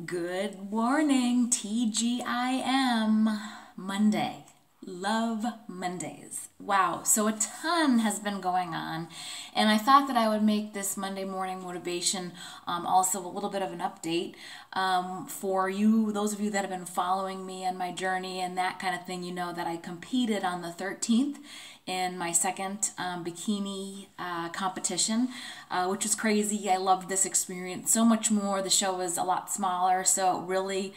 Good morning, TGIM, Monday. Love Mondays. Wow, so a ton has been going on, and I thought that I would make this Monday morning motivation also a little bit of an update for you, those of you that have been following me and my journey and that kind of thing. You know that I competed on the 13th in my second bikini competition, which was crazy. I loved this experience so much more. The show was a lot smaller, so it really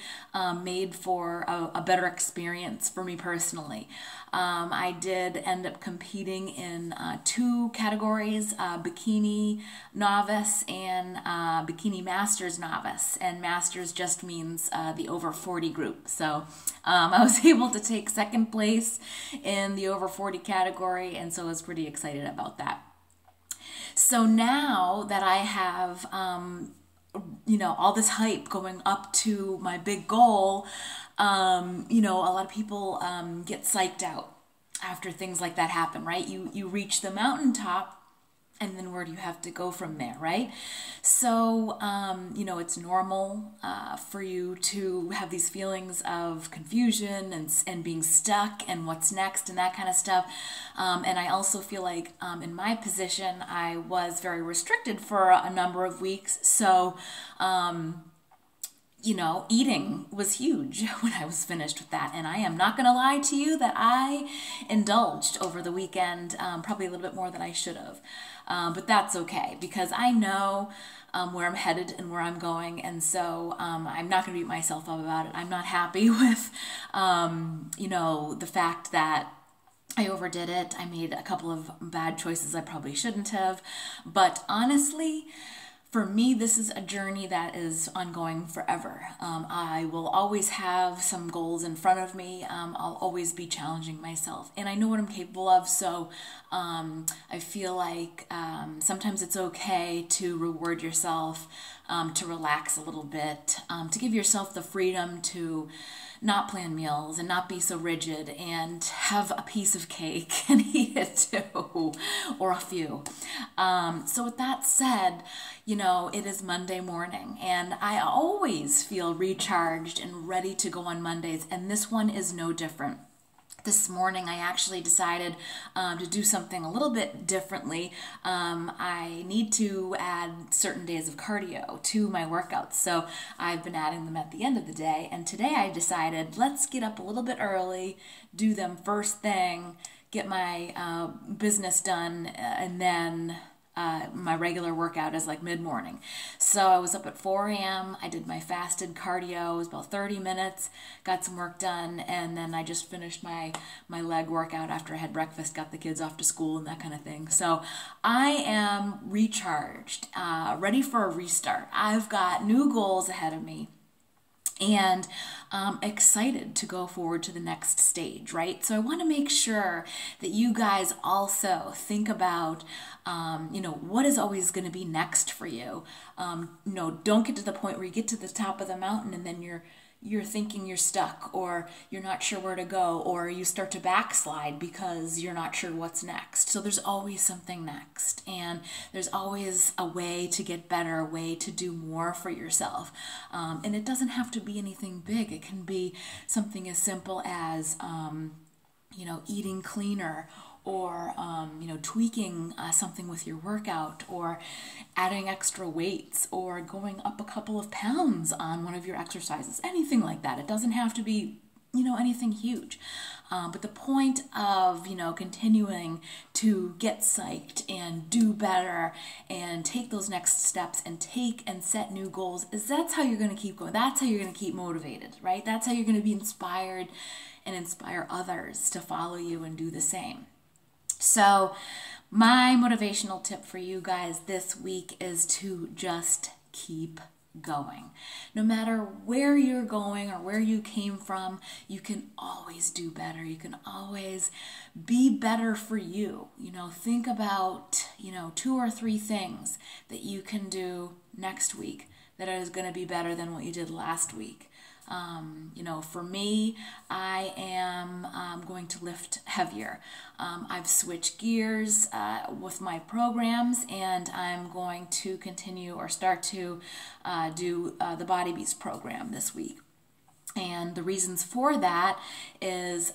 made for a better experience for me personally. I did end up competing in two categories, bikini novice and bikini masters novice, and masters just means the over 40 group. So I was able to take second place in the over 40 category, and so I was pretty excited about that. So now that I have all this hype going up to my big goal, a lot of people get psyched out after things like that happen, right? You reach the mountaintop, and then where do you have to go from there, right? So, it's normal for you to have these feelings of confusion and being stuck and what's next and that kind of stuff. And I also feel like in my position, I was very restricted for a number of weeks. So, eating was huge when I was finished with that. And I am not going to lie to you that I indulged over the weekend, probably a little bit more than I should have. But that's okay, because I know where I'm headed and where I'm going. And so I'm not going to beat myself up about it. I'm not happy with, the fact that I overdid it. I made a couple of bad choices I probably shouldn't have. But honestly, for me, this is a journey that is ongoing forever. I will always have some goals in front of me. I'll always be challenging myself, and I know what I'm capable of. So I feel like sometimes it's okay to reward yourself, to relax a little bit, to give yourself the freedom to not plan meals and not be so rigid and have a piece of cake and eat it too, or a few. So with that said, it is Monday morning, and I always feel recharged and ready to go on Mondays, and this one is no different. This morning, I actually decided to do something a little bit differently. I need to add certain days of cardio to my workouts, so I've been adding them at the end of the day. And today I decided, let's get up a little bit early, do them first thing, get my business done, and then my regular workout is like mid-morning. So I was up at 4 a.m. I did my fasted cardio. It was about 30 minutes, got some work done, and then I just finished my leg workout after I had breakfast, got the kids off to school and that kind of thing. So I am recharged, ready for a restart. I've got new goals ahead of me, and excited to go forward to the next stage, right? So I want to make sure that you guys also think about, what is always going to be next for you. Don't get to the point where you get to the top of the mountain and then you're thinking you're stuck, or you're not sure where to go, or you start to backslide because you're not sure what's next. So there's always something next, and there's always a way to get better, a way to do more for yourself. And it doesn't have to be anything big. It can be something as simple as, eating cleaner, or tweaking something with your workout, or adding extra weights, or going up a couple of pounds on one of your exercises, anything like that. It doesn't have to be anything huge. But the point of, continuing to get psyched and do better and take those next steps and take and set new goals is that's how you're going to keep going. That's how you're going to keep motivated, right? That's how you're going to be inspired and inspire others to follow you and do the same. So my motivational tip for you guys this week is to just keep going. No matter where you're going or where you came from, you can always do better. You can always be better for you. Think about, 2 or 3 things that you can do next week that is going to be better than what you did last week. You know, for me, I am going to lift heavier. I've switched gears with my programs, and I'm going to continue or start to do the Body Beast program this week. And the reasons for that is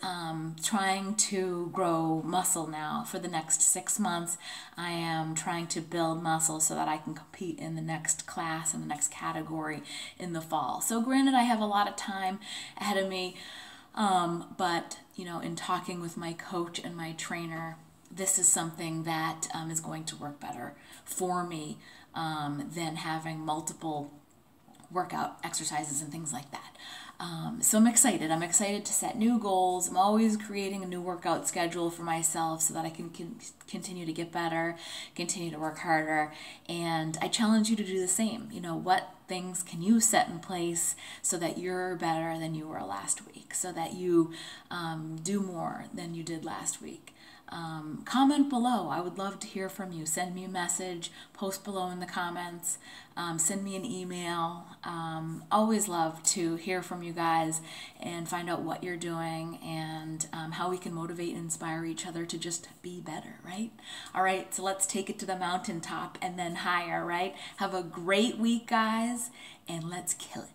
trying to grow muscle now. For the next 6 months, I am trying to build muscle so that I can compete in the next class and the next category in the fall. So granted, I have a lot of time ahead of me, but you know, in talking with my coach and my trainer, this is something that is going to work better for me than having multiple workout exercises and things like that. So I'm excited. I'm excited to set new goals. I'm always creating a new workout schedule for myself so that I can continue to get better, continue to work harder. And I challenge you to do the same. You know, what things can you set in place so that you're better than you were last week, so that you do more than you did last week? Comment below. I would love to hear from you. Send me a message, post below in the comments, send me an email. Always love to hear from you guys and find out what you're doing and how we can motivate and inspire each other to just be better, right? All right, so let's take it to the mountaintop and then higher, right? Have a great week, guys, and let's kill it.